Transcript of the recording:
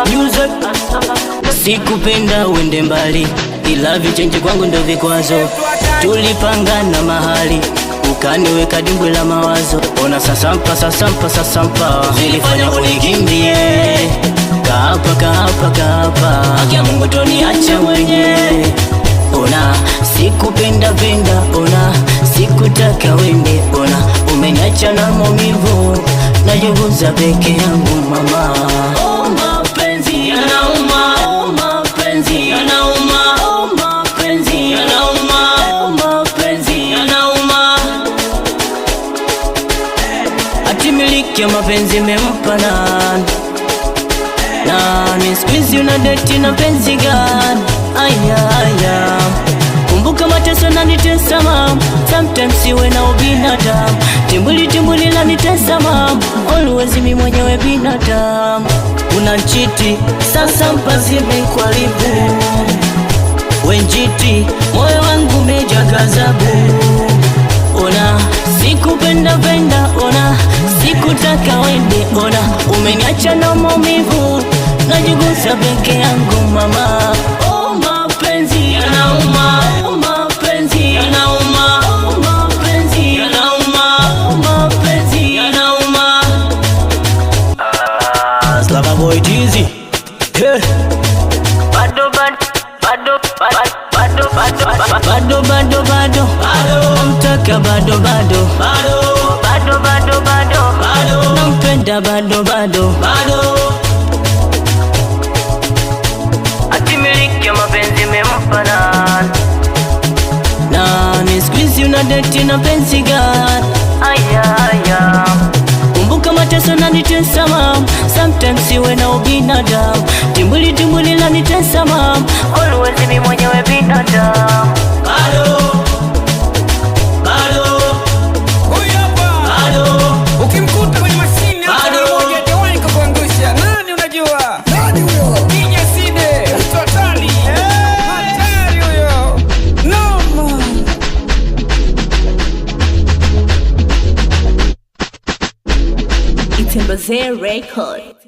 music. Sikupenda uende mbali, ila vichenji kwangu ndo vikwazo. Tulipangana mahali, ukaniweka dimbwi la mawazo. Ona sasampa zilifanya unikimbie. Kaapa haki ya Mungu toniacha mwenye. Ona sikupenda, ona sikutaka wende. Ona umeniacha na maumivu, najiuguza peke yangu mama. Oh mapenzi yanauma, oh mapenzi yanauma, oh mapenzi yanauma, oh mapenzi yanauma. Ati miliki ya mapenzi mempa nani? Nani squeeze una date na penzi gani? Aya kumbuka mateso na nitesa mam. Sometimes siwe na ubinadamu. Timbuli la nitesa mam. Always mi mwenyewe binadamu. Unanchiti sasa mpazi mekwaribu. Wenjiti moyo wangu meja gazabu. Ona sikupenda, ona sikutaka wende. Ona umeniacha na maumivu, najigusa peke yangu mama. Oh mapenzi yanauma, oh mapenzi yanauma, oh mapenzi yanauma, oh mapenzi yanauma. Slava boy Jeezy. Hey. Bado namtaka bado nampenda bado ati miliki ya mapenzi mempa nani? Squeeze una date na penzi gani? Aya kumbuka mateso na nitesa mam. Sometimes siwe na ubinadamu. Timbuli la nitesa mam. Always mi mwenyewe binadamu. Ukimkuta kwenye mashine hajawahi kukuangusha. Nani unajua? Nani huyo? Ninja Side. Mtu hatari. Hatari huyo. Noma. It's a Bazee record.